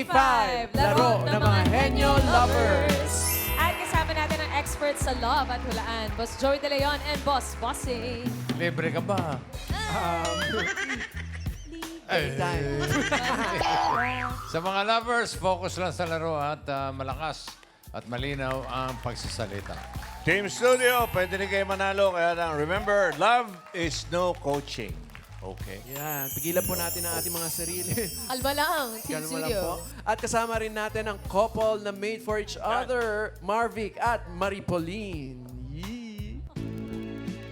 5, laro ng mga henyo lovers. At kasama natin ang experts sa love at hulaan, Boss Joey De Leon and Boss Bossy. Libre ka ba? Time. Sa mga lovers, focus lang sa laro at malakas at malinaw ang pagsasalita. Team Studio, pwede rin kayo manalo. Kaya lang, remember, love is no coaching. Okay? Yan, pigilan po natin ang ating mga sarili. Alba lang, Team Ganun mo lang po. Studio. At kasama rin natin ang couple na made for each other, Marvic at Maripoline. Yee!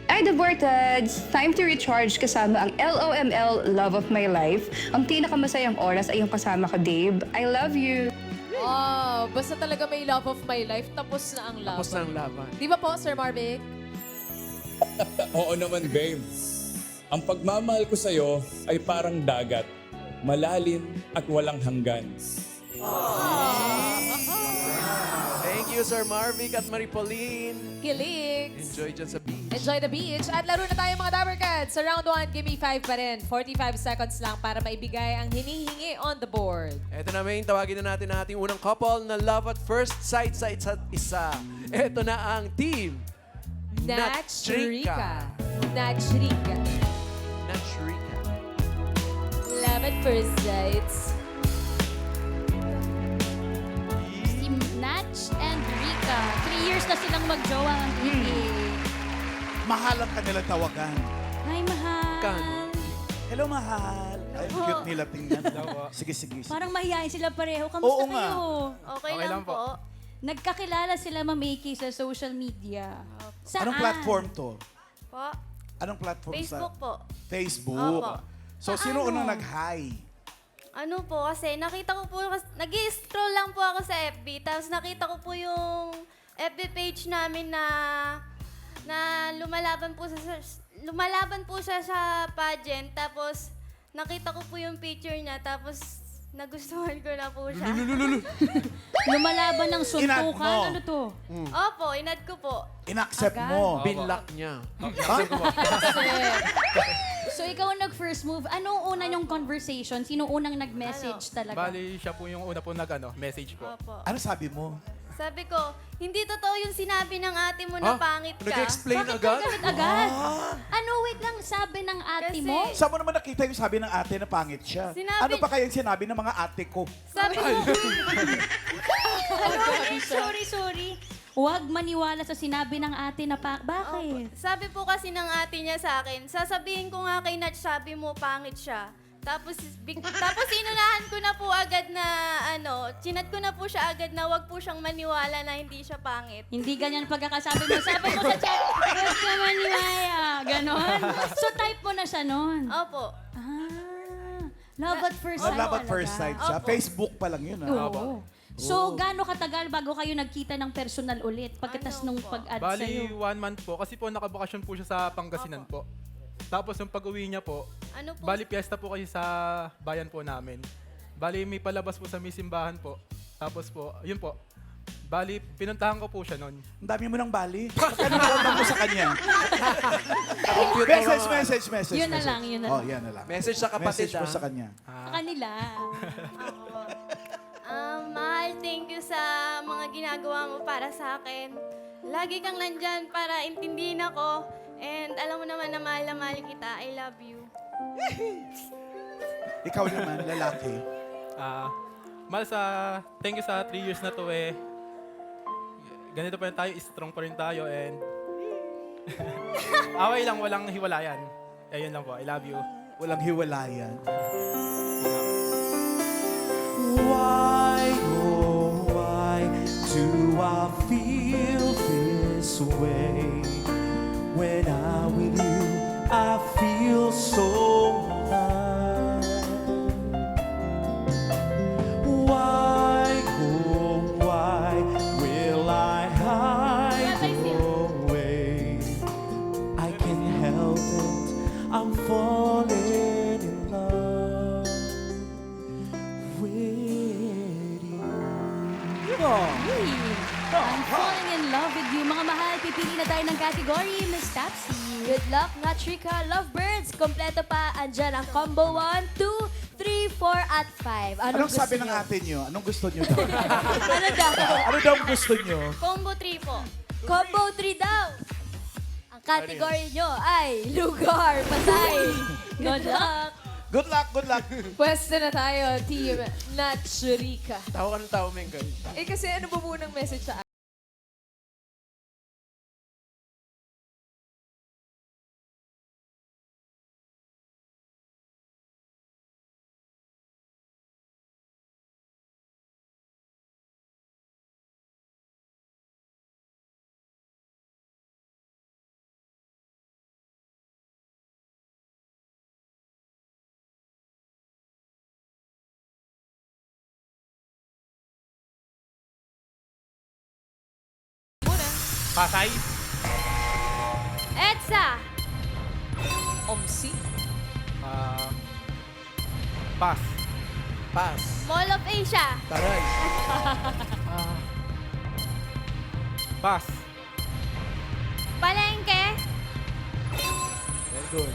Ay, the Vortads! Time to recharge kasama ang LOML Love of My Life. Ang pinakamasayang oras ay yung kasama ko, Dave. I love you! Oh, basta talaga may love of my life, tapos na ang love. Tapos na ang laban. Di ba po, Sir Marvic? Oo naman, babe. Ang pagmamahal ko sa'yo ay parang dagat, malalim at walang hanggan. Thank you, Sir Marvic at Maripoline. Kilig. Enjoy dyan sa beach. Enjoy the beach. At laro na tayo mga Dabber Cats. Sa round 1, give me 5 pa rin. 45 seconds lang para maibigay ang hinihingi on the board. Eto na, Maine, tawagin na natin ang ating unang couple na love at first sight sa isa't isa. Eto na ang team. Nachrika. Nachrika. Nachrika. Love at first sight. Si Natch and Rika. 3 years na silang magjowa ang TV. Mahal ang kanilang tawagan. Hi, mahal. Kan. Hello, mahal. Ay, Opo. cute nila tingnan. Sige, sige. Parang mahihayin sila pareho. Kamusta Oo nga. kayo? Okay lang po. Nagkakilala sila, Ma'am Aki, sa social media. Saan? Anong platform to? Po. Anong platform Facebook po. Facebook. Opo. So, sino Paano? unang nag-hi? Ano po, kasi nakita ko po, nag-scroll lang po ako sa FB, tapos nakita ko po yung FB page namin na lumalaban po siya sa pageant, tapos nakita ko po yung picture niya, tapos nagustuhan ko na po siya. Lumalaban ng Inad suntukan. mo. Ano to? Opo, inad ko po. In-accept Agad? mo. Binlock niya. So, ikaw ang nag-first move. Anong una yung conversation? Sino unang nag-message talaga? Bali, siya po yung una po message po. Opo. Ano sabi mo? Sabi ko, hindi totoo yung sinabi ng ate mo na pangit ka. Nag-explain Bakit agad? ka galit agad? Ano, wait lang, sabi ng ate Kasi- mo? Saan mo naman nakita yung sabi ng ate na pangit siya? Sinabi- Ano pa kayang sinabi ng mga ate ko? Sabi ko, Sorry. Huwag maniwala sa sinabi ng ate na bakit? sabi po kasi ng ate niya sa akin, sasabihin ko nga kay Natch, sabi mo pangit siya. Tapos inunahan ko na po agad na chinat ko na po siya agad na wag po siyang maniwala na hindi siya pangit. Hindi ganyan pagkakasabi mo. Sabi mo sa chat, huwag ka maniwala. Ganon. So type mo na siya nun. Opo. Love at first Oh, sight. love at first sight siya. Opo. Facebook pa lang yun. Oo. So, gaano katagal bago kayo nagkita ng personal ulit pagkatas nung pag-add Bali, sa'yo? 1 month po. Kasi po nakabakasyon po siya sa Pangasinan po. Tapos yung pag-uwi niya po, Ano po? bali piyesta po kasi sa bayan po namin. Bali may palabas po sa may simbahan po. Tapos po, yun po. Bali, pinuntahan ko po siya noon. Ang dami mo ng bali. Magkano naman mo sa kanya? Message. Yun na lang, yun na Oh, lang. yan na lang. Message sa kapatid, Message mo ah. sa kanya. Sa kanila. Mahal, thank you sa mga ginagawa mo para sa akin. Lagi kang nandyan para intindihin ako. And alam mo naman na mahal kita. I love you. Ikaw naman, lalaki. Mahal thank you sa 3 years na to eh. Ganito pa rin tayo, strong pa rin tayo and away lang, walang hiwalayan. Ayun lang po, I love you. Walang hiwalayan. Why, oh, why do I feel this way? When I'm with you, I feel so alive. Why, oh, why will I hide away? I can't help it, I'm falling in love with you. I'm falling in love with you. Mga mahal, pipili na tayo ng category, Miss Tapsy. Good luck, Nachrika Lovebirds. Kompleto pa, andyan ang combo 1, 2, 3, 4 at 5. Anong sabi ng ate niyo? Anong gusto niyo daw? Ano daw? Ano daw ang gusto niyo? Combo 3 po. Combo 3 daw. Ang category nyo ay lugar, patay. Good luck. Good luck, good luck. Pwesto na tayo, Team Nachurika. Tawa ka ng tao, Mengay. Kasi ano ba munang message sa Pasay. EDSA. OMSI? Pass. Pass. Mall of Asia. Taray. Pass. Palengke. Very good.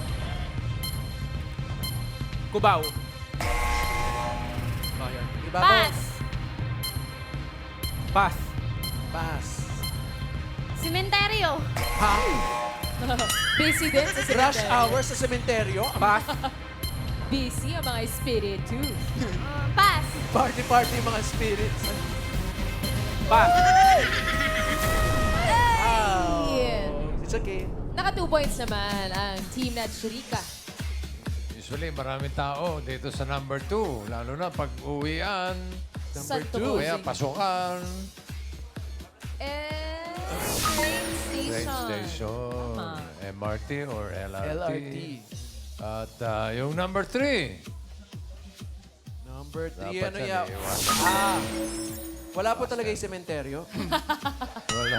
Cubao. Iba Pass. Pass. Pass. Sementeryo. Ha? Busy din sa Rush cemetery. hour sa sementeryo? Pass. Busy ang mga espiritu. Pass. Party-party mga spirits. Pass. It's okay. Naka 2 points naman ang Team Nachurika. Usually, maraming tao dito sa number 2. Lalo na pag uwian, Sa two. kaya pasukan, Train train station. station, Tama. MRT or LRT. LRT. At yung number 3. Number 3, Dapat ano yan, yan? iwasan. Wala po talaga yung sementeryo. Wala.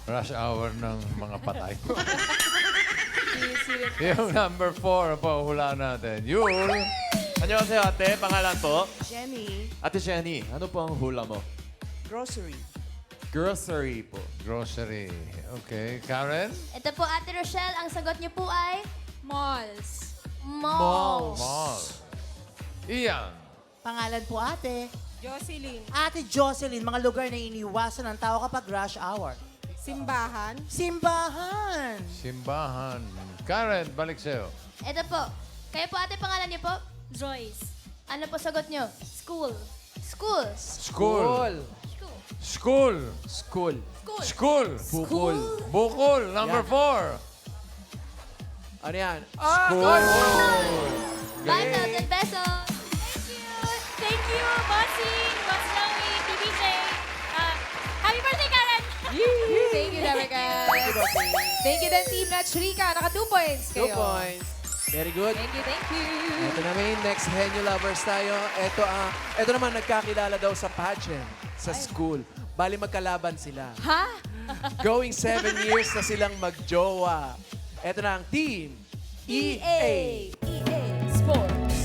Rush hour ng mga patay. Busy rin. Yung number 4, pahulaan natin. Yul. Annyeonghaseyo, ate. Pangalan po? Jenny, Ate Jenny, ano po ang hula mo? grocery. Grocery po. Grocery. Okay. Karen? Ito po, Ate Rochelle, ang sagot niyo po ay Malls. malls. Mall. Ian. Pangalan po ate. Jocelyn. Ate Jocelyn, mga lugar na iniwasan ng tao kapag rush hour. Simbahan. Simbahan. Simbahan. Karen, balik sa'yo. Ito po. Kayo po, ate, pangalan niyo po? Joyce. Ano po sagot niyo? School. Schools. School. School. School. School. School. Bukol. Bukol. Number 4. Ano yan? School. 5,000 pesos. Thank you. Thank you, Bossing, Boss Joey, DBJ. Happy birthday, Karen! Thank you, Dabbercats. Thank you din, Team Nachurika. Naka 2 points 2 kayo. points. Very good. Thank you, thank you. Ito na main, next Henyo Lovers tayo. Ito naman, nagkakilala daw sa pageant, sa school. Bali magkalaban sila. Ha? Going 7 years na silang magjowa. Ito na ang Team EA. EA Sports.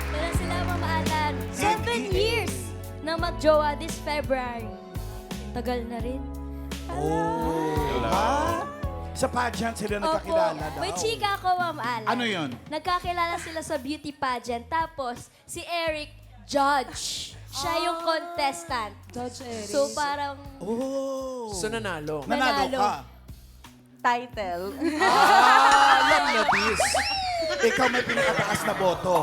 Meron sila mamaalan. 7 years na magjowa this February. Tagal na rin. Ha? Sa pageant sila nagkakilala daw. May chika ako, Ma'am Alan. Ano yun? Nagkakilala sila sa beauty pageant. Tapos, si Eric, judge. Siya yung contestant. Judge Eric. So, parang Oh. So nanalo. Nanalo Nanalo. ka. Title. Alam na this. Ikaw may pinakataas na boto.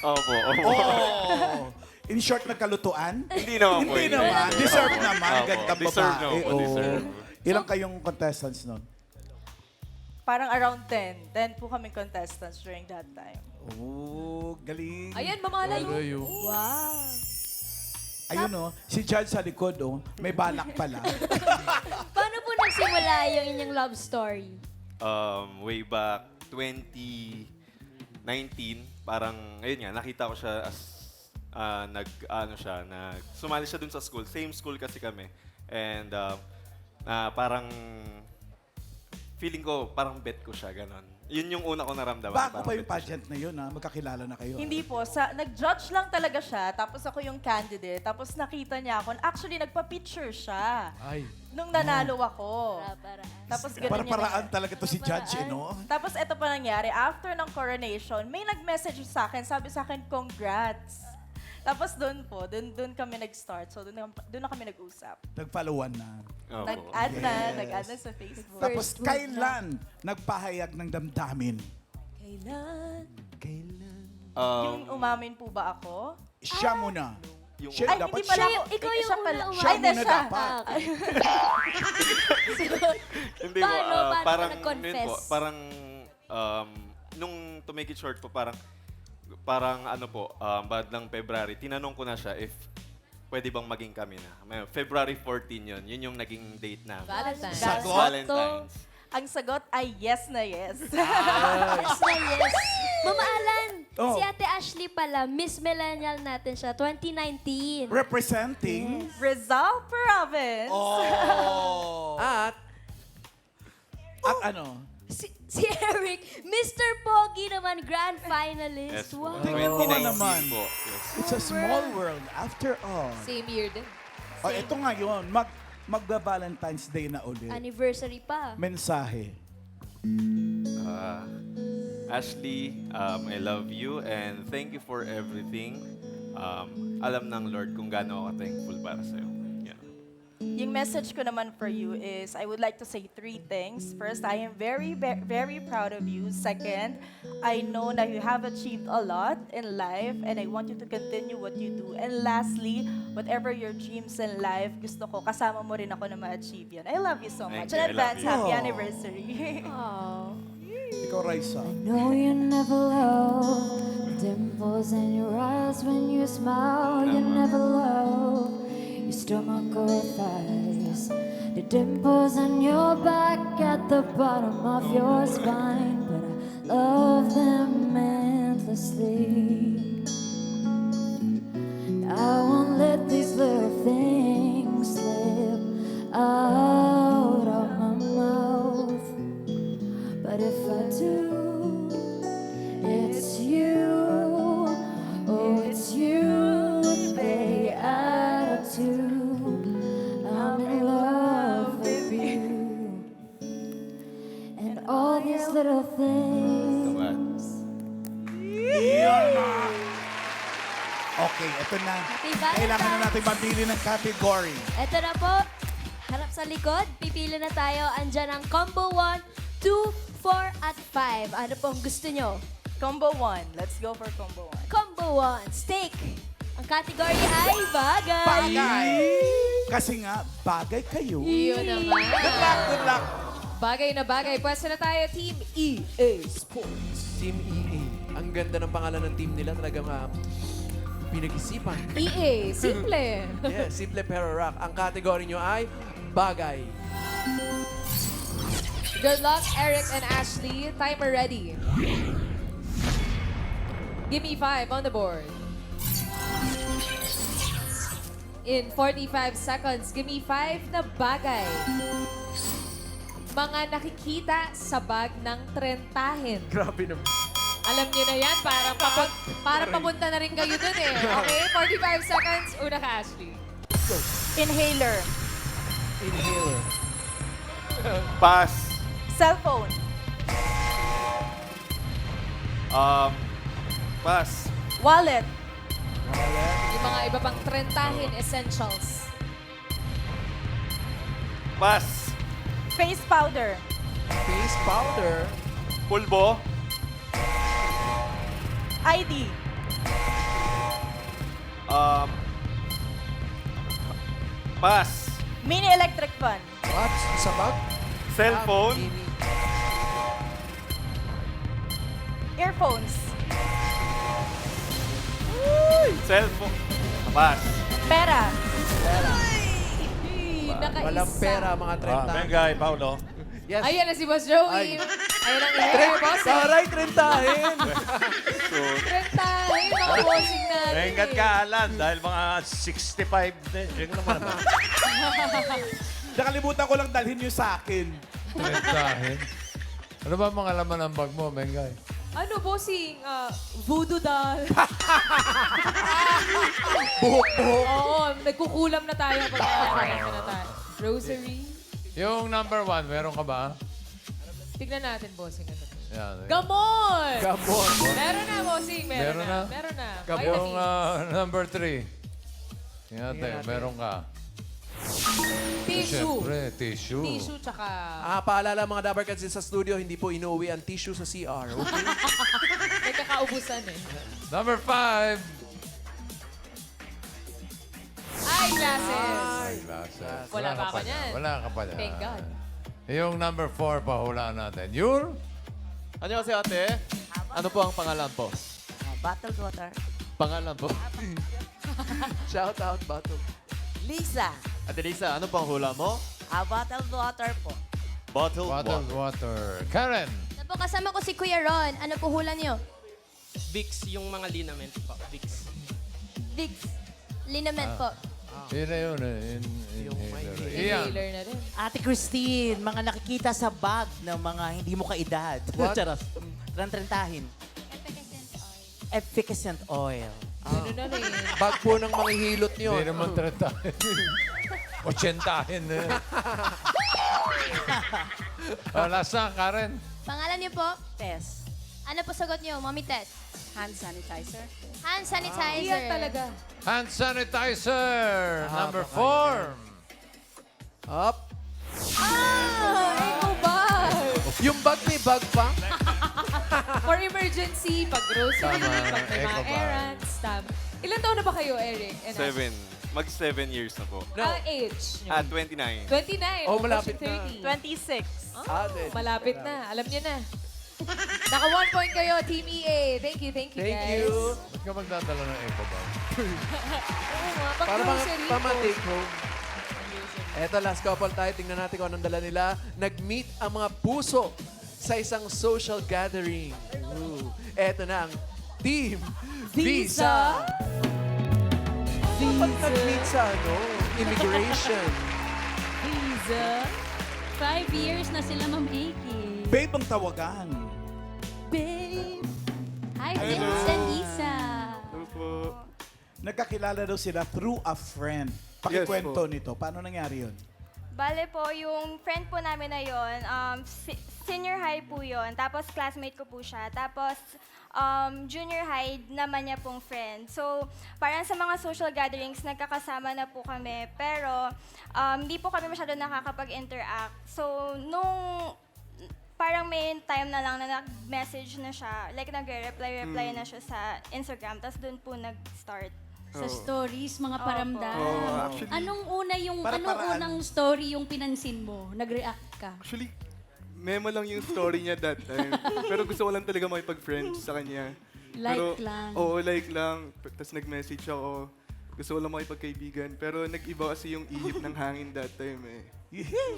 Opo. Oh. In short, nagkalutuan? Hindi naman po. Hindi naman. Deserve naman. Opo. Gandang Deserve babae. naman po, Oo. deserve. Ilang kayong contestants nun? Parang around 10. 10 po kami contestants during that time. Oh, galing. Ayan, mamalayo. wow. Ayun oh, si Judge sa likod oh, may balak pala. Paano po nagsimula yung inyong love story? Way back 2019, parang, ayun nga, nakita ko siya as, sumali siya dun sa school. Same school kasi kami. And, parang, feeling ko parang bet ko siya, ganon. Yun yung una ko naramdaman. Bago parang pa yung bet ko siya. pageant na yun, ha? Magkakilala na kayo. Hindi po. Nag-judge lang talaga siya, tapos ako yung candidate. Tapos nakita niya ako. Actually, nagpa-picture siya. Ay. Nung nanalo ako. Tapos ganun Para-paraan talaga to si Judge, eh, no? Tapos ito pa nangyari, after ng coronation, may nag-message sa akin, sabi sa akin, congrats. Tapos doon kami nag-start. So doon na kami nag-usap. Nag-followan na. Opo. Nag-add na sa Facebook. Tapos kailan nagpahayag ng damdamin? Kailan? Um, Yung umamin po ba ako? Siya muna. Yung- Siya Ay, dapat hindi pala siya. ako. Ikaw yung siya pala. una Siya Ay, hindi, muna siya. dapat. Hindi Paano? po, Paano ka parang, nag-confess? yun po, parang, nung to make it short po, parang ano po, bandang February, tinanong ko na siya if pwede bang maging kami na. February 14 yun yung naging date namin. Valentine's. Sagot? Valentine's. Ang sagot ay yes na yes. Yes na yes. Mama Alan, Oh. si Ate Ashley pala, Miss Millennial natin siya, 2019. Representing. Rizal Province. Oh. At At ano? Si Eric, Mr. Pogi naman, grand finalist. Yes po. Wow. Tingnan mo 2019 naman. po. Yes. It's a small world after all. Same year din. O, ito nga yun. Magba-Valentine's Day na ulit. Anniversary pa. Mensahe. Ashley, I love you and thank you for everything. Alam ng Lord kung gaano ako thankful para sa'yo. Yeah. Yung message ko naman for you is, I would like to say 3 things. First, I am very, very proud of you. Second, I know that you have achieved a lot in life and I want you to continue what you do. And lastly, whatever your dreams in life, gusto ko, kasama mo rin ako na ma-achieve yan. I love you so Thank much. you. In I love advance, you. happy Aw. anniversary. Ikaw, Raisa. No, you never love dimples in your eyes when you smile. You never love your stomach or thighs. The dimples in your back at the bottom of your spine. But I love them endlessly. I won't let these little things slip out of my mouth. But if I do, it's you. Oh, it's you with the attitude. I'm in love with you. And all these little things. Iyon na. Okay, ito na. Happy Valentine's. Kailangan na natin mabili ng category. Ito na po. Harap sa likod. Pipili na tayo. Andyan ang combo 1, 2, 4, at 5. Ano pong gusto nyo? Combo 1. Let's go for combo 1. Combo 1, steak. Ang category ay bagay. Bagay. Kasi nga, bagay kayo. Iyon naman. Good luck, good luck. Bagay na bagay. Pwesto na tayo, Team EA Sports. Team EA. Ang ganda ng pangalan ng team nila. Talagang pinag-isipan. EA, simple. Yeah, simple pero rock. Ang category nyo ay bagay. Good luck, Eric and Ashley. Timer ready. Give me 5 on the board. In 45 seconds, give me 5 na bagay. Mga nakikita sa bag ng trentahin. Grabe naman. Alam niyo na yan, parang papunta na rin kayo dun eh. Okay, 45 seconds. Una ka, Ashley. Inhaler. Inhaler. Pass. Cellphone. Pass. Wallet. Yung mga iba pang trentahin essentials. Pass. Face powder. Face powder. Pulbo. ID. Pass. Mini electric fan. What? Sa bag? Cellphone. Earphones. Cellphone. Pass. Pera. Nakaisa. Walang pera, mga 30. Bengay, Paulo. Yes. Ayan na si Boss Joey. Ayan ang hair, boss. Taray, 30. Trentahin, mga bossing natin. Naingat ka, Alan, dahil mga 65 din. Yung naman naman. Nakalimutan ko lang dalhin nyo sa akin. Trentahin. Ano ba mga laman ng bag mo, Mengay? Ano, bossing? Voodoo doll. Buhok-buhok. Oo, nagkukulam na tayo pag nagkukulam na tayo. Rosary. Yung number 1, meron ka ba? Tignan natin, bossing. Ano to? Yan. Gamot! Gamot. Meron na, bossing. Meron Meron na. na? Meron na. Yung Vitamins. number 3. Tingnan natin, meron ka. Tissue. Siyempre, tissue. Tissue tsaka... Paalala mga Dabber Cats din sa studio, hindi po inuwi ang tissue sa CR. Okay? Nagkakaubusan eh. Number 5. Eyeglasses. Glasses. Wala pa ako niyan. Wala ka pa niyan. Thank God. Yung number 4, pahulaan natin. Yul? 안녕하세요, ate. Ano po ang pangalan po? Bottled water. Pangalan po? Shout out, Bato. Lisa. Ate Lisa, ano po ang hula mo? Bottled water po. Bottled Bottled water. Karen? Ano po, kasama ko si Kuya Ron. Ano po hula niyo? Vicks, yung mga linament po. Vicks. Vicks. Linament po. Yun na yun. Inhaler. Iyan. Inhaler na rin. Ate Christine, mga nakikita sa bag ng mga hindi mo kaedad. Charot. Rantrentahin. Efficacent oil. Ano na rin. Bag po ng mga hilot nyo. Hindi naman 30. 80 na. Last na, Karen. Pangalan niyo po? Test. Ano po sagot niyo, Mommy Tess? Hand sanitizer. Hand sanitizer. Iyan talaga. Hand sanitizer. Number 4. Up. Eco bag. Yung bag may bag pa. For emergency, pag grocery, Tama, pag may eco mga bag. errands. Ilan taon na ba kayo, Eric? 7. Mag-7 years na po. Age. 29. 29. Oh, malapit na. 26. Malapit na. Alam niyo na. Naka 1 point kayo, Team EA. Thank you, Thank guys. you. Ba't ka magdadala ng eco bag? Oo nga, pag Para mga grocery. pama-take home. Eto, last couple tayo. Tingnan natin kung anong dala nila. Nag-meet ang mga puso sa isang social gathering. Ooh. Eto na ang Team Visa. Dapat nag-meet sa immigration. Visa. 5 years na sila, Ma'am Aki. Babe ang tawagan. Babe. Hi, Vince and Isa. Nagkakilala daw sila through a friend. Pakikwento nito. Paano nangyari yun? Bale po, yung friend po namin na yun, senior high po yun. Tapos classmate ko po siya. Tapos junior high naman niya pong friend. So, parang sa mga social gatherings, nagkakasama na po kami. Pero hindi po kami masyado nakakapag-interact. So, nung parang may time na lang na nag-message na siya, like nag-reply na siya sa Instagram. Tapos doon po nag-start. Sa stories, mga Opo. paramdam. actually- Anong Para-paraan. unang story yung pinansin mo? Nag-react ka? Actually, memo lang yung story niya that time. Pero gusto ko lang talaga makipag-friends sa kanya. Like lang. Oo, like lang. Tapos nag-message ako. Gusto ko lang makipagkaibigan. Pero nag-iba kasi yung ihip ng hangin that time eh.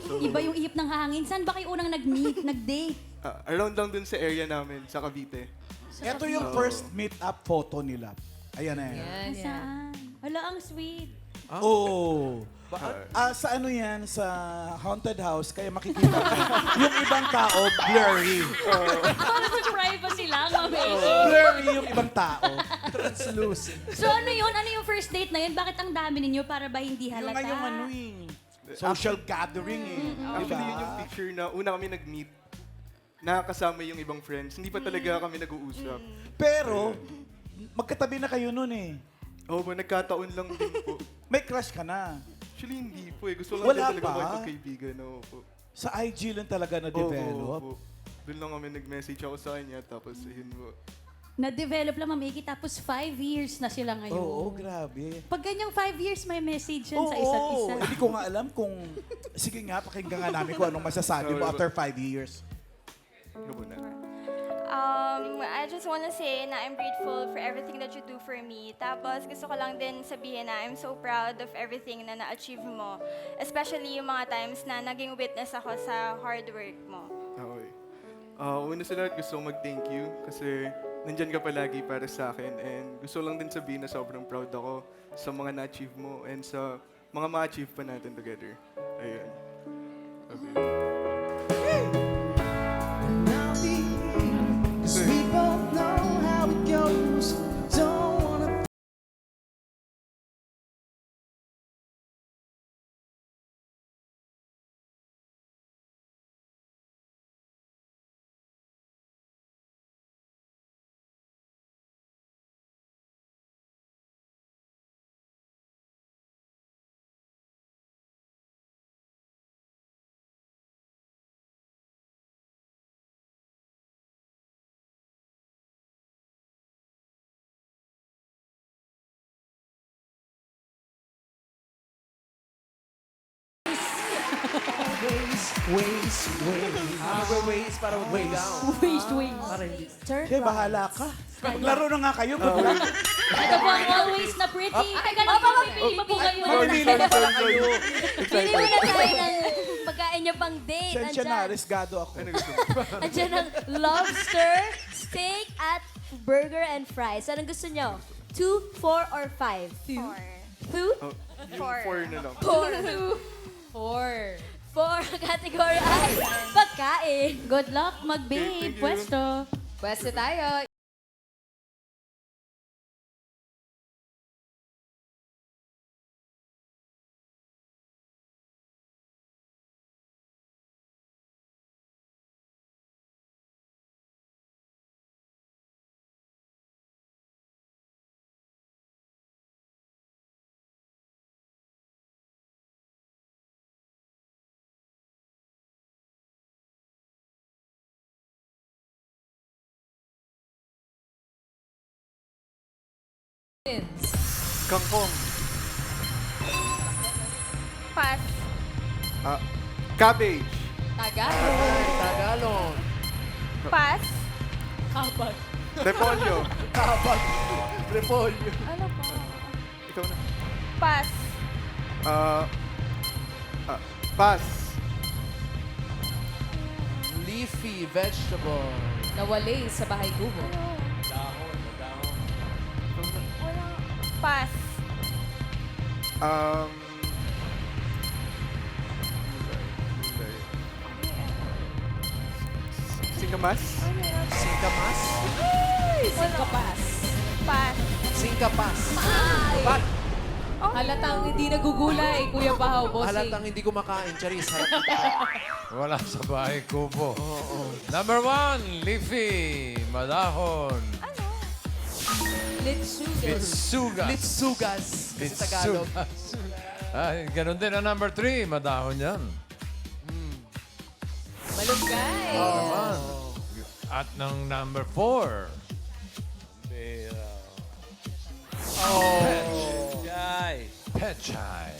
So, Iba yung ihip ng hangin. Saan ba kayo unang nag-meet, nag-date? around lang dun sa area namin, sa Cavite. Ito yung first meet-up photo nila. Ayan na yan. Yan, yan. Saan? Wala, ang sweet. Oo. Sa ano yan? Sa haunted house, kaya makikita ko. Yung ibang tao, blurry. Parang sa privacy lang, Ma'am Aki. Blurry yung ibang tao. Translucent. So ano yun? Ano yung first date na yun? Bakit ang dami ninyo para ba hindi Yung halata? nga yung ano social gathering eh. Actually, yun yung picture na una kami nag-meet. Nakakasama yung ibang friends. Hindi pa talaga kami nag-uusap. Pero, magkatabi na kayo nun eh. Oo po, nagkataon lang din po. May crush ka na. Actually, hindi po eh. Gusto ko lang Wala din talaga pa? makipagkaibigan. Oo po. Sa IG lang talaga na-develop. Oo. Doon lang kami nag-message ako sa kanya. Tapos, yun po. Na-develop lang, Ma'am Aki, tapos 5 years na sila ngayon. Oo, grabe. Pag ganyang 5 years, may message yan Oo, sa isa't isa. hindi ko nga alam kung... Sige nga, pakinggan nga namin kung anong masasabi mo after 5 years. Ano po na? I just want to say na I'm grateful for everything that you do for me. Tapos gusto ko lang din sabihin na I'm so proud of everything na na-achieve mo. Especially yung mga times na naging witness ako sa hard work mo. Okay. Una sa lahat, gusto kong mag-thank you kasi nandyan ka palagi para sa akin and gusto lang din sabihin na sobrang proud ako sa mga na-achieve mo and sa mga ma-achieve pa natin together. Ayun. Okay. Magwe-ways para mag-way down. Waste, waste. Para hindi. Turn Okay, bahala ka. Maglaro na nga kayo. Good luck. Ito po ang always na pretty. Teka lang, pipili pa po kayo. Pili muna tayo ng pagkain niyo pang date. Sensya na, risgado ako. Andiyan ang lobster, steak, at burger and fries. Anong gusto niyo? 2, 4, or 5? 2? 2? Yung 4 na lang. 4. 4 category ay pagkain. Good luck, mag-babe. Pwesto. Pwesto tayo. Kangkong. Pass. Cabbage. Tagalog. Pass. Kapag. Repolyo. Kabag. Repolyo. Ano po? Ikaw na. Pass. Pass. Leafy vegetable. Nawali sa bahay kubo. Pass. Singkamas. Singkamas. Singkapas. Pass. Singkapas. Pat. Halatang hindi nagugulay, Kuya Bahaw, bossing. Halatang hindi kumakain. Charis. Wala sa bahay kubo. Number 1, leafy, madahon. Litsugas. Litsugas. Litsugas. Kasi Tagalog. Ay, ganun din ang number 3, madahon yan. Malunggay. Naman. At ng number 4, pechay.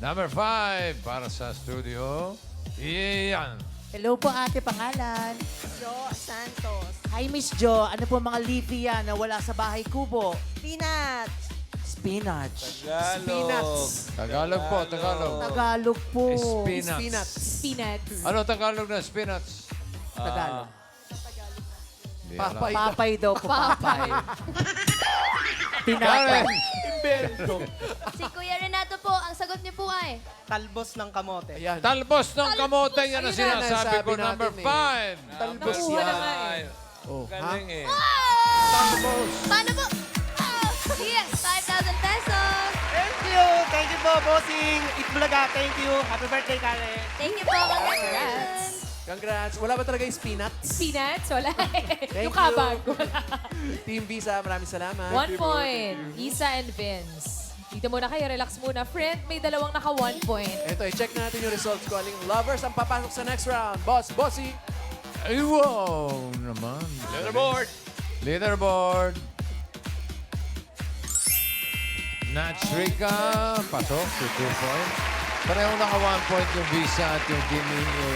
Number 5, para sa studio, Ian. Hello po ate, pangalan? Jo Santos. Hi Miss Jo, ano po mga leafy yan na wala sa bahay kubo? Peanuts. Spinach. Peanuts. Tagalog po, Tagalog. Tagalog po. Spinach. Peanuts. Ano Tagalog na spinach? Tagalog. Hindi alam. Papay. Papay daw po, papay. Karen! Si Kuya Renato po, ang sagot niyo po ay Talbos ng kamote. Ayan. Talbos ng kamote, yan ang Ayun na, sinasabi nasabi ko. Number natin 5. Talbos Nakuha na yan. nga eh. Oh, ha? Paano po? Yes, 5,000 pesos. Thank you po, bossing. Itbulaga, thank you. Happy birthday, Karen. Thank you po. Congrats. Congrats. Wala ba talaga yung peanuts? Peanuts? Wala. Thank Yung kabag. you. Team Visa, maraming salamat. 1 point. Isa and Vince. Dito muna kayo, relax muna. Friend, may dalawang naka 1 point. Ito, i-check natin yung results ko. Aling lovers ang papasok sa next round. Boss, bossy. Ay, wow naman. Leaderboard. Leaderboard. Natch Rica, pasok to 2 points. Parehong naka 1 point yung Visa at yung Jimmy A.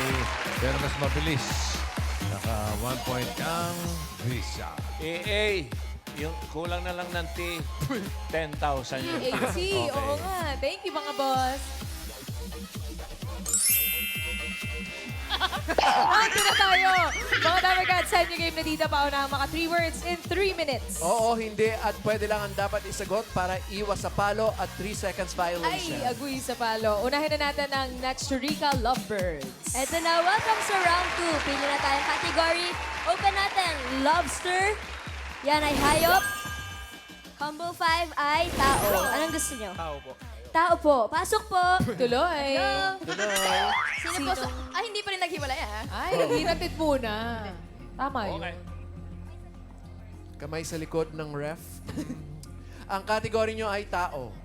Pero mas mabilis. Naka 1 point ang Visa. AA. Yung kulang na lang ng T. 10,000 yun. THC. Oo nga. Thank you, mga boss. Ando na tayo. Mga Damercats, send yung game na dito pa na maka 3 words in 3 minutes. Oo, hindi. At pwede lang ang dapat isagot para iwas sa palo at 3 seconds violation. Ay, agoy sa palo. Unahin na natin ang Natchurica Lovebirds. Eto na, welcome sa round 2. Pili na tayong category. Open natin, lobster. Yan ay hayop. Combo 5 ay tao. Anong gusto nyo? Tao po. Tao po. Pasok po. Tuloy. Go. Tuloy. Sino po sa... Ah, hindi pa rin naghiwalay ah. Ay, naghiratid muna. Tama yun. Kamay sa likod ng ref. Ang kategory nyo ay tao.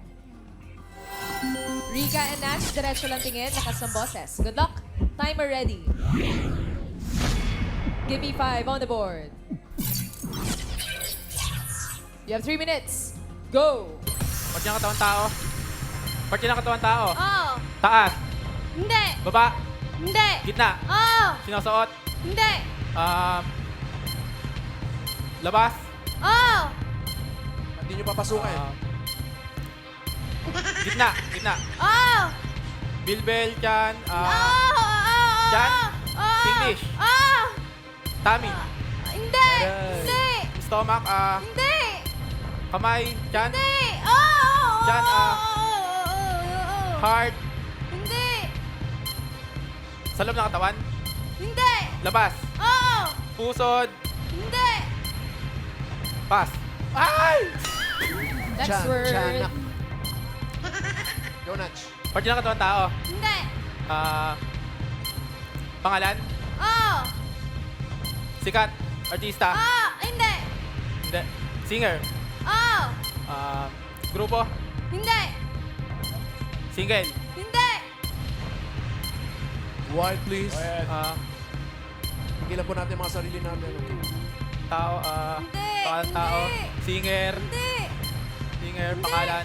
Rika and Nash, diretso lang tingin. Lakas ng boses. Good luck. Timer ready. Give me 5 on the board. You have 3 minutes. Go! Ba't niya katawan tao? Ba't niya katawan tao? Oh. Taas. Hindi. Baba. Hindi. Gitna. Oo. Sinusuot. Hindi. Labas. Oo. Hindi nyo papasukin. Gitna. Gitna. Oo. Bilbel, Chan. Oo. Chan. Oo. English. Oo. Tummy. Hindi. Aray. Hindi. Stomach. Hindi. Kamay. Chan. Hindi. Oo. Chan. Heart. Hindi. Sa loob ng katawan. Hindi. Labas. Oo. Pusod. Hindi. Pass. Ay! Next Chan, word. Chanak. Go, Natch. Parte ng katawan tao. Hindi. Pangalan. Oo. Sikat. Artista. Oo. Hindi. Hindi. Singer. Oo. Grupo. Hindi. Single. Hindi. Quiet, please. Ah, Pigilan po natin mga sarili natin. Okay? tao. Hindi. Pangalan tao. Hindi. Singer. Hindi. Singer. Pangalan.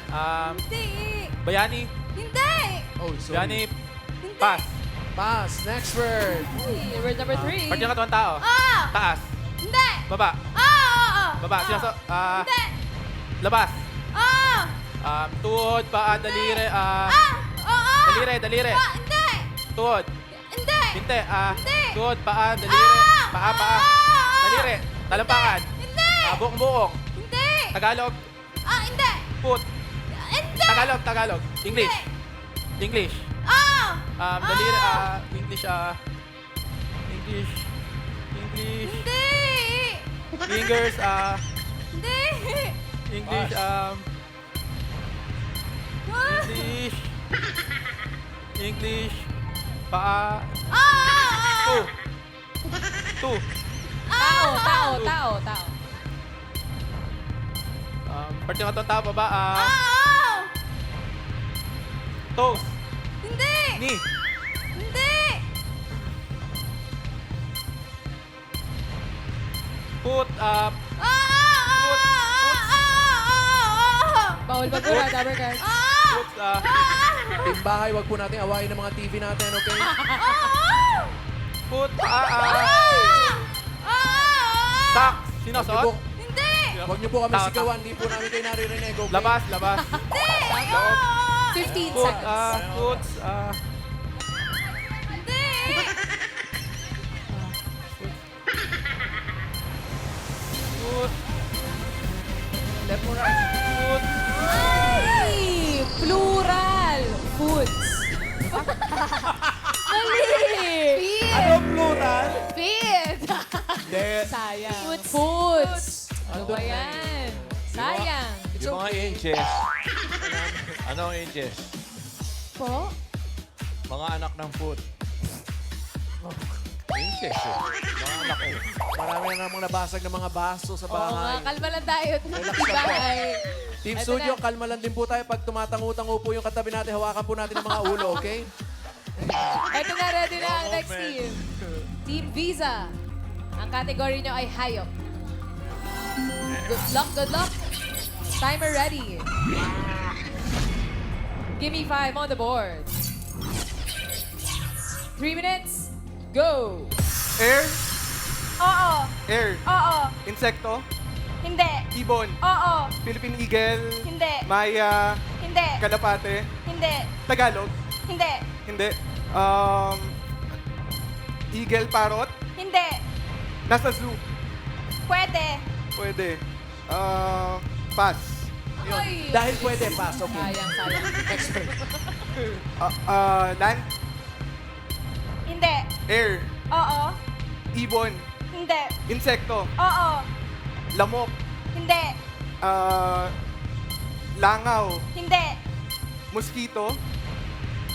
Hindi. Bayani. Hindi. Oh, sorry. Bayani. Hindi. Pass. Pass. Next word. Hey, word number 3. Parte ng katawan tao. Oo. Taas. Hindi. Baba. Oo. Baba. Hindi. Labas. Oo. Tuhod, paa, daliri, Oo. daliri. Hindi. Tuhod. Hindi. Binte, Hindi. tuhod, paa, daliri, paa, daliri, talampakan, Hindi. buong-buong, Hindi. Tagalog, Hindi. put, Hindi. Tagalog, English, English, Oo. daliri, English, English, Hindi. fingers, Hindi. English, English, paa, Oo. two, Tao. parte ng tao, baba, Oo. toes, Hindi. knee, Hindi. foot, Bawal magura, Dabber Cards. foot, Timbahay, wag po natin awayin ng mga TV natin, okay? foot, socks, sinusuot, Hindi. Wag niyo po kami Tao. sigawan, hindi po namin kayo naririnig, okay? labas, Hindi. 15 foot, seconds. foot, Hindi. foot, Left or right? foot, Ay! Plural. Foods. Mali! Ano plural? Feet! Hindi. Sayang. Foods. Ano ba yan? Sayang. Yung mga inches. Ano ang inches? Po? Mga anak ng food. Inches eh. Mga anak eh. Marami na namang nabasag ng mga baso sa Oo nga, bahay. kalma lang tayo. Relax lang po. Bye. Team Eto Studio, na. kalma lang din po tayo. Pag tumatangu-tangu po yung katabi natin, hawakan po natin ang mga ulo, okay? Ito na, ready na ang next team. Team Visa. Ang category nyo ay hayop. Good luck. Timer ready. Give me 5 on the board. 3 minutes, go! Air. Oo. Air. Oo. Insekto. Hindi. Ibon. Oo. Philippine Eagle. Hindi. Maya. Hindi. Kalapate. Hindi. Tagalog. Hindi. Hindi. Eagle, parrot. Hindi. Nasa zoo. Pwede. Pwede. Pass. Ay! Dahil pwede, pass, okay? Sayang. Next word. Land. Hindi. Air. Oo. Ibon. Hindi. Insekto. Oo. Lamok. Hindi. Langaw. Hindi. Mosquito.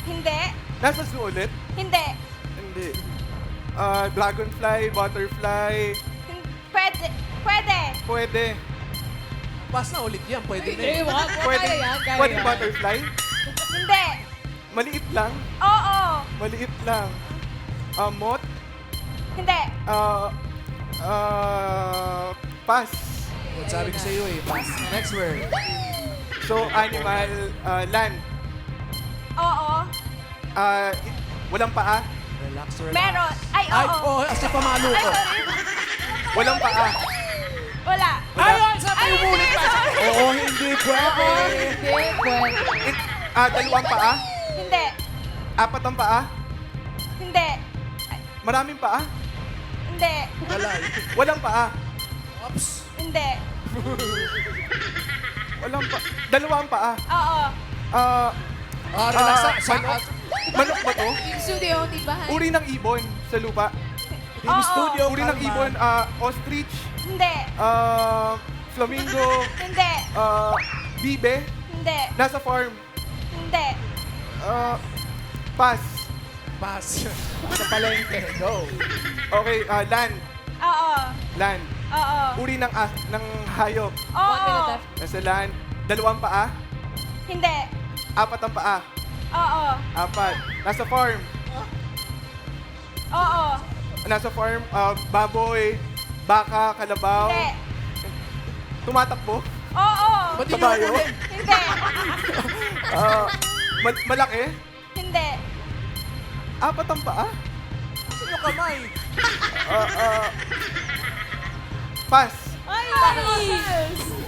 Hindi. Nasa zoo ulit. Hindi. Hindi. Dragonfly, butterfly. Pwede. Pwede. Pwede. Pass na ulit yan, pwede na Eh, eh. wag. Pwede. Kaya yan, kaya Pwede yan. butterfly. Hindi. Maliit lang. Oo. Maliit lang. Moth. Hindi. Pass. Sabi ko sa iyo eh, pass. Next word. So, animal, land. Oo. Walang paa. Relax, relax. Meron. Ay, Ay, oo. oh, kasi pamalo Ay, ko. sorry. Walang paa. Wala. Ay, sabi Ay, umulit hindi, pa. sorry. Oo, hindi pwede. Hindi, pwede. Dalawang paa. Hindi. Apat ang paa. Hindi. Maraming paa. Hindi. Wala. Walang paa. Oops. Hindi. Walang paa. Dalawang paa. Oo. Relax. Manok ba to? Yung studio, di ba? Uri ng ibon sa lupa. Team Studio, Uri ng kalma. ibon, ostrich, Hindi. flamingo, Hindi. bibe, Hindi. nasa farm. Hindi. Pass. Pass. Sa palengke. Go. Okay, land. Oo. Land. Oo. Uri ng hayop. 1 minute Oo. left. Nasa land. Dalawang paa. Hindi. Apat ang paa. Oo. Apat. Nasa farm. Oo. Nasa farm, baboy, baka, kalabaw. Hindi. Tumatakbo. Oo. Ba't di Kabayo? nyo Hindi. Malaki. Hindi. Apat ang paa. Saan yung kamay? Pass. Ay,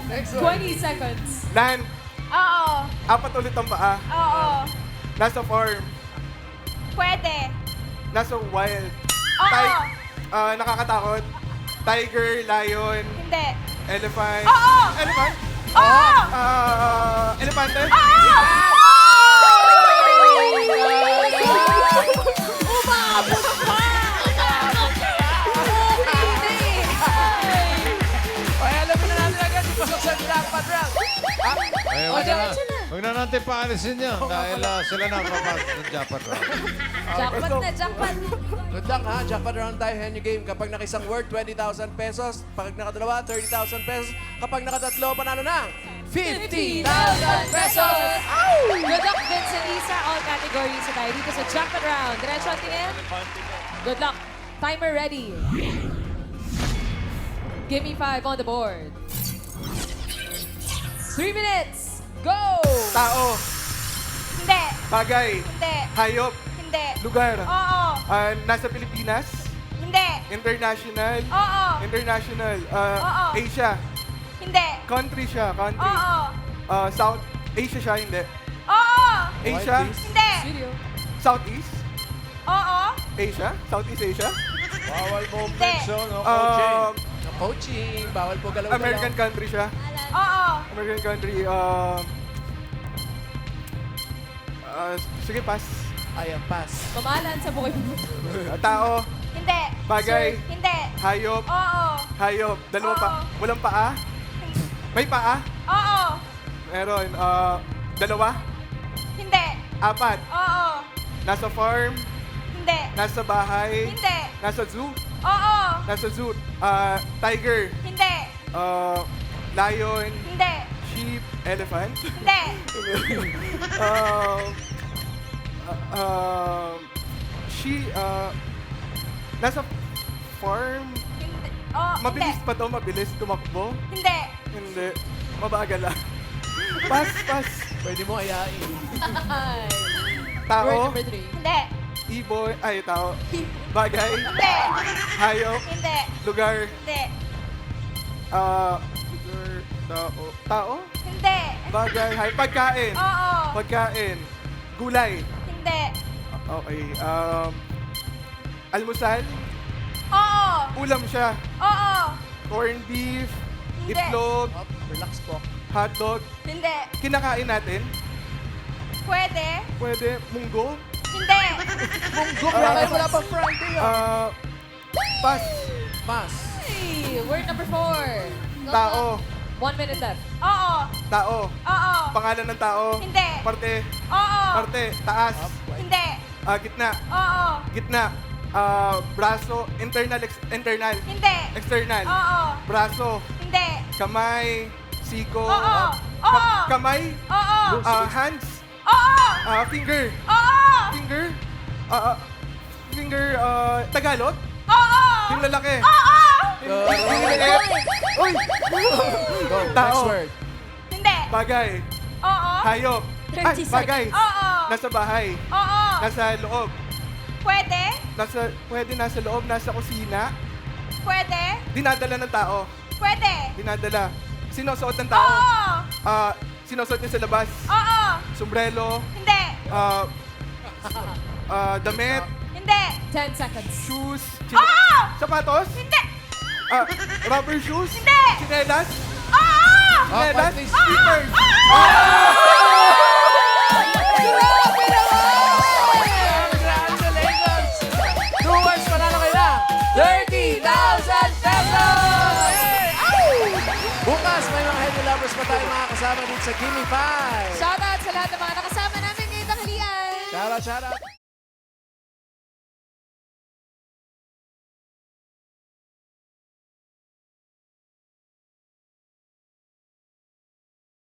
Next one. 20 seconds. Land. Oo. Apat ulit ang paa. Oo. Nasa farm. Pwede. Nasa wild. Oo. Nakakatakot. Tiger, lion, Hindi. elephant. Oo. Elephant? Oo. Elepante? Oo. Umabot pa! Ay, alam mo na natin agad. Pasok sa jackpot round. Ay, huwag na natin paalisin yan dahil sila na papasok ng Japan round. Jackpot na, jackpot. Good luck ha. Jackpot round tayo. Henry game. Kapag nakisang word, 20,000 pesos. Kapag nakadalawa, 30,000 pesos. Kapag nakatatlo, panalo ng 50,000 pesos! Good luck, Vince and Lisa. All categories na tayo dito sa jackpot round. Diretso ang tingin. Good luck. Timer ready. Give me 5 on the board. 3 minutes. Go! Tao, Hindi. bagay, Hindi. hayop, Hindi. lugar. Oo. Nasa Pilipinas, Hindi. international, Oo. international, Oo. Asia, Hindi. country siya, country. Oo. South Asia siya, hindi. Oo. Asia, Hindi. Studio. Southeast, Oo. Asia, Southeast Asia. Bawal mo Hindi. mention, no coaching. No coaching. Bawal po galaw-galaw. American country siya. Oo. American country, sige, pass. Ayan, pass. Pamahalaan sa buhay mo. Tao, Hindi. bagay, Hindi. hayop, Oo. hayop, dalawa pa, Oo. walang paa, may paa, Oo. meron, dalawa, Hindi. apat, Oo. nasa farm, Hindi. nasa bahay, Hindi. nasa zoo, Oo. nasa zoo, tiger, Hindi. lion, Hindi. sheep, elephant, Hindi. nasa farm, Hindi. Oh, mabilis hindi. pa to, mabilis tumakbo, Hindi. hindi, mabagal lang. Pass, pass. Pwede mo ayain. Word Tao, number 3. Hindi. ibon, tao, bagay, Hindi. hayop, Hindi. lugar, Hindi. tao, Hindi. bagay, pagkain, Oo. pagkain, gulay, Hindi. okay, almusal, Oo. ulam siya, Oo. corned beef, Hindi. itlog, Relax po. hotdog, Hindi. kinakain natin, Pwede. pwede, munggo, Hindi. Munggo, wala pa Friday. pass, Pass. Hey, word number 4. tao, 1 minute left. Oo. tao, Oo. pangalan ng tao, Hindi. parte, Oo. parte, taas, Hindi. gitna, Oo. gitna, braso, internal, internal, Hindi. external, Oo. braso, Hindi. kamay, siko, Oo. Oo. kamay, Oo. hands, Oo. finger, Oo. finger, finger, Tagalog, Oo. yung lalaki, Oo. yung liit, uy, Go. Tao. Next word. Hindi. bagay, Oo. hayop, 30 bagay, Oo. nasa bahay, Oo. nasa loob, Pwede. Pwede nasa loob, nasa kusina. Pwede? Dinadala ng tao. Pwede. Dinadala. Sinusuot ng tao. Oo. Sinusuot niya sa labas. Oo. Sombrero. Hindi. Damit. Hindi. 10 seconds. Shoes. Oo. Sapatos. Hindi. Rubber shoes. Hindi. Chinelas. Oo. Chinelas. Pati Sneakers. Grabe naman! Congratulations! Doers, panalo kayo na 30,000 pesos! Bukas, may mga Heavy Lovers pa tayo mga kasama dito sa Gimme 5. Shoutout sa lahat ng mga nakasama namin ngayong tanghalian. Shout out, shout out.